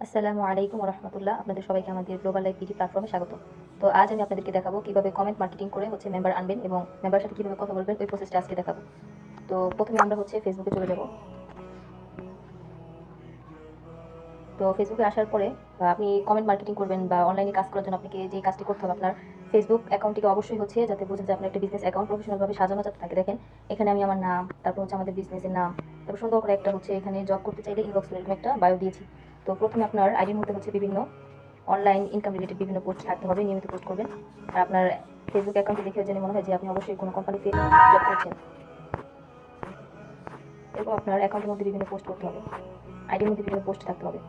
আসসালামু আলাইকুম ওয়া রাহমাতুল্লাহ। আপনাদের সবাইকে আমাদের গ্লোবাল লাইফ বিডি প্ল্যাটফর্মে স্বাগত। তো আজ আমি আপনাদেরকে দেখাবো কিভাবে কমেন্ট মার্কেটিং করে মেম্বার আনবেন এবং মেম্বারের সাথে কিভাবে কথা বলবেন, ওই প্রসেসটা আজকে দেখাবো। তো প্রথমে আমরা ফেসবুকে চলে যাব। তো ফেসবুকে আসার পরে আপনি কমেন্ট মার্কেটিং করবেন বা অনলাইনে কাজ করার জন্য আপনাকে যে কাজটি করতে হবে, আপনার ফেসবুক অ্যাকাউন্টটিকে অবশ্যই যাতে বোঝা যায় আপনার একটা বিজনেস অ্যাকাউন্ট প্রফেশনালভাবে সাজানো যাতে থাকে। দেখেন এখানে আমি আমার নাম, তারপর আমাদের বিজনেসের নাম, তারপর সুন্দর করে একটা এখানে জব করতে চাইলে ইনবক্স এরকম একটা বায়ো দিয়েছি। তো প্রথমে আপনার আইডির মধ্যে বিভিন্ন অনলাইন ইনকাম রিলেটেড বিভিন্ন পোস্ট থাকতে হবে, নিয়মিত পোস্ট করবেন। আর আপনার ফেসবুক অ্যাকাউন্টে দেখে জেনে মনে হয় যে আপনি অবশ্যই কোনো কোম্পানিতে জব করছেন। এরপর আপনার অ্যাকাউন্টের মধ্যে বিভিন্ন পোস্ট করতে হবে, আইডির মধ্যে বিভিন্ন পোস্ট থাকতে হবে।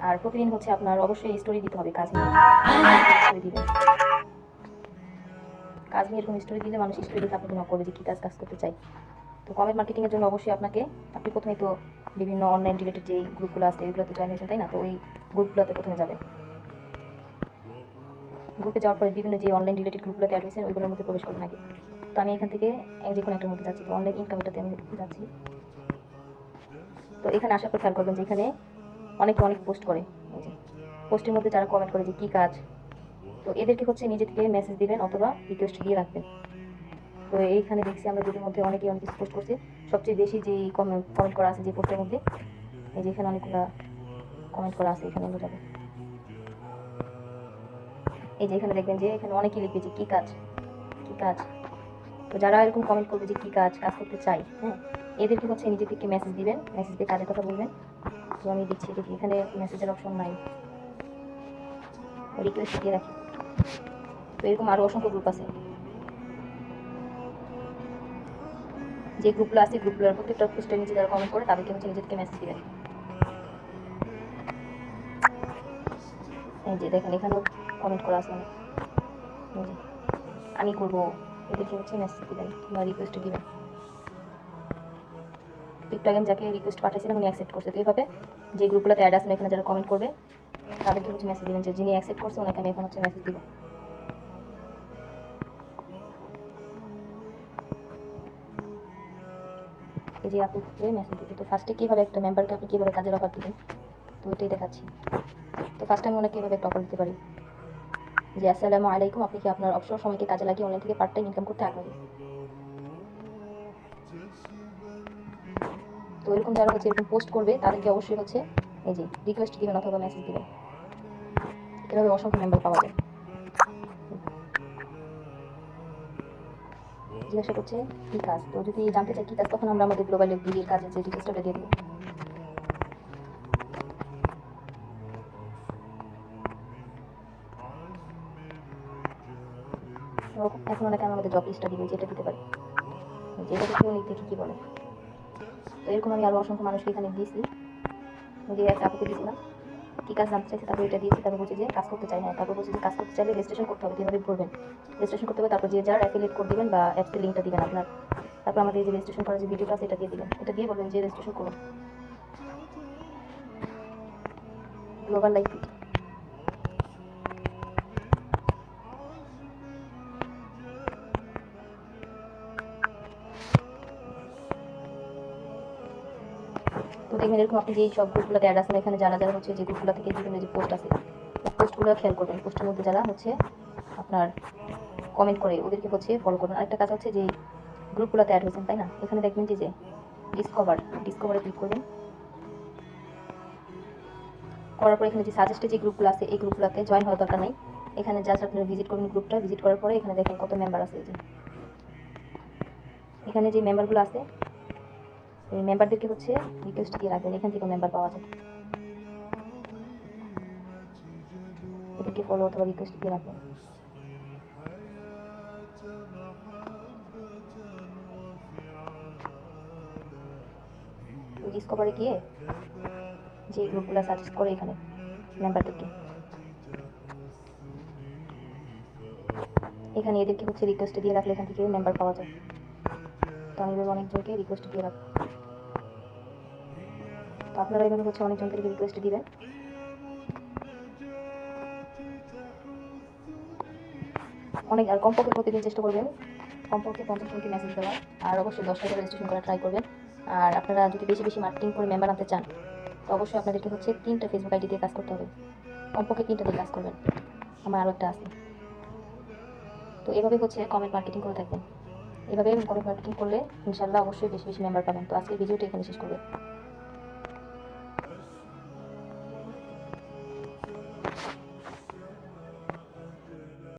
আর প্রতিদিন আপনার অবশ্যই স্টোরি দিতে হবে, কাজ নিয়ে স্টোরি দিবেন। কাজ নিয়ে এরকম স্টোরি দিলে মানুষ স্টোরি দেখে আপনাকে নক করবে যে কী কাজ করতে চাই। তো কমেন্ট মার্কেটিং এর জন্য অবশ্যই আপনি প্রথমে তো বিভিন্ন অনলাইন রিলেটেড যে গ্রুপগুলো আছে এগুলোতে জয়েন হয়েছেন, তাই না? তো ওই গ্রুপগুলোতে প্রথমে যাবেন। গ্রুপে যাওয়ার পরে বিভিন্ন যে অনলাইন রিলেটেড গ্রুপগুলোতে অ্যাড হয়েছেন ওইগুলোর মধ্যে প্রবেশ করবেন আগে। তো আমি এখান থেকে যে কোনো একটার মধ্যে যাচ্ছি। তো অনলাইন ইনকামটাতে আমি যাচ্ছি। তো এখানে আসার পর খেয়াল করবেন যে এখানে অনেকে অনেক পোস্ট করে। এই যে পোস্টের মধ্যে যারা কমেন্ট করে যে কী কাজ, তো এদেরকে নিজে থেকে মেসেজ দিবেন অথবা রিকোয়েস্ট দিয়ে রাখবেন। তো এইখানে দেখছি আমরা গ্রুপের মধ্যে অনেকে অনেক কিছু পোস্ট করছে। সবচেয়ে বেশি যে কমেন্ট করা আছে যে পোস্টের মধ্যে, এই যে এখানে অনেকগুলো কমেন্ট করা আছে, এখানে যাবে। এই যে এখানে দেখবেন যে এখানে অনেকেই লিখবে যে কী কাজ কী কাজ। তো যারা এরকম কমেন্ট করবে যে কী কাজ করতে চাই, হ্যাঁ, এদেরকে নিজে থেকে মেসেজ দিবেন, মেসেজ দিয়ে কাজের কথা বলবেন। তো আমি দিচ্ছি, দেখি এখানে মেসেজের অপশন নাই, রিকোয়েস্ট দিয়ে রাখি। তো এরকম আরও অসংখ্য গ্রুপ আছে। যে গ্রুপগুলো আছে গ্রুপগুলোর প্রত্যেকটা পোস্টের নিচে যারা কমেন্ট করে তাদেরকে নিজে থেকে মেসেজ দিবেন। এই যে দেখেন এখানেও কমেন্ট করা আছে অনেক। আমি করবো, এদেরকে মেসেজ দিবেন বা রিকোয়েস্ট দিবেন। একটু আগে যাকে রিকোয়েস্ট পাঠাইছিলাম উনি অ্যাকসেপ্ট করছে। তো এইভাবে যে গ্রুপগুলোতে অ্যাড আছেন এখানে যারা কমেন্ট করবে তাদেরকে মেসেজ দিবেন যে যিনি অ্যাকসেপ্ট করছে ওনাকে আমি এখন মেসেজ দিব। এই যে আপনি মেসেজ দিতে। তো ফার্স্টে কীভাবে একটা মেম্বারকে আপনি কীভাবে কাজের অফার দিবেন, তো এটাই দেখাচ্ছি। তো ফার্স্ট আমি ওনাকে কীভাবে একটা অফার দিতে পারি যে আসসালামু আলাইকুম, আপনি কি আপনার অবসর সময়কে কাজে লাগিয়ে অনলাইন থেকে পার্ট টাইম ইনকাম করতে আগ্রহী? তো এরকম যারা এরকম পোস্ট করবে তাদেরকে অবশ্যই এই যে রিকোয়েস্ট দিবেন অথবা মেসেজ দিবেন। এভাবে অসংখ্য মেম্বার পাওয়া যায়। জিজ্ঞাসা করছে কী কাজ, তো যদি জানতে চাই কী কাজ তখন আমরা আমাদের গ্লোবাল বিডির কাজের যে ডিটেলসটা দিয়ে দেবো। এখন ওনাকে আমি আমাদের জব লিস্টটা দিব, যেটা দিতে পারি, যেটা দেখে উনি দেখি কী বলে। তো এরকম আমি আরও অসংখ্য মানুষকে এখানে দিয়েছি। যে একটা আপুকে দিয়েছিলাম কী কাজ জানতে চাইছে, তারপর এটা দিয়েছি। তারপর বলছি যে কাজ করতে চাই, হ্যাঁ। তারপর বলছি যে কাজ করতে চাইলে রেজিস্ট্রেশন করতে হবে, কীভাবে করবেন রেজিস্ট্রেশন করতে হবে। তারপর যে যার অ্যাফিলিয়েট কোড দিবেন বা অ্যাপসের লিঙ্কটা দিবেন আপনার। তারপর আমাদের যে রেজিস্ট্রেশন করার যে ভিডিওটা আছে এটা দিয়ে দিবেন, এটা দিয়ে বলবেন যে রেজিস্ট্রেশন করুন গ্লোবাল লাইফ। তো দেখবেন এরকম আপনি যে সব গ্রুপগুলোতে অ্যাড আছেন এখানে যারা যারা যে গ্রুপগুলো থেকে বিভিন্ন যে পোস্ট আছে পোস্টগুলো খেয়াল করবেন। পোস্টের মধ্যে যারা আপনার কমেন্ট করে ওদেরকে ফলো করবেন। আরেকটা কাজ যে গ্রুপগুলোতে অ্যাড হয়েছেন, তাই না? এখানে দেখবেন যে ডিসকভারে ক্লিক করবেন। করার পর এখানে যে সাজেস্টে যে গ্রুপগুলো আছে এই গ্রুপগুলোতে জয়েন হওয়ার দরকার নাই। এখানে জাস্ট আপনারা ভিজিট করবেন গ্রুপটা। ভিজিট করার পরে এখানে দেখেন কত মেম্বার আছে। যে এখানে যে মেম্বারগুলো আছে এই মেম্বারদেরকে রিকোয়েস্ট দিয়ে রাখবেন, এখান থেকে মেম্বার পাওয়া যায়। এদেরকে ফলো অথবা রিকোয়েস্ট দিয়ে রাখবেন। ডিসকভারে গিয়ে যে গ্রুপগুলো সাজেস্ট করে এখানে মেম্বারদেরকে এখানে এদেরকে রিকোয়েস্ট দিয়ে রাখলে এখান থেকে মেম্বার পাওয়া যায়। তো আমি এভাবে অনেকজনকে রিকোয়েস্ট দিয়ে রাখবো। তো আপনারা এভাবে অনেকজনকে রিকোয়েস্ট দিবেন। অনেক আর কমপক্ষে প্রতিদিন চেষ্টা করবেন কমপক্ষে 50 জনকে মেসেজ দেওয়ার। আর অবশ্যই 10টা করে রেজিস্ট্রেশন করা ট্রাই করবেন। আর আপনারা যদি বেশি বেশি মার্কেটিং করে মেম্বার আনতে চান তো অবশ্যই আপনাদেরকে হচ্ছে 3টা ফেসবুক আইডি দিয়ে কাজ করতে হবে, কমপক্ষে 3টা দিয়ে কাজ করবেন। আমার আরও একটা আছে। তো এভাবে হচ্ছে কমেন্ট মার্কেটিং করে থাকবেন। এভাবে কমেন্ট মার্কেটিং করলে ইনশাল্লাহ অবশ্যই বেশি বেশি মেম্বার পাবেন। তো আজকের ভিডিওটি এখানে শেষ করবে।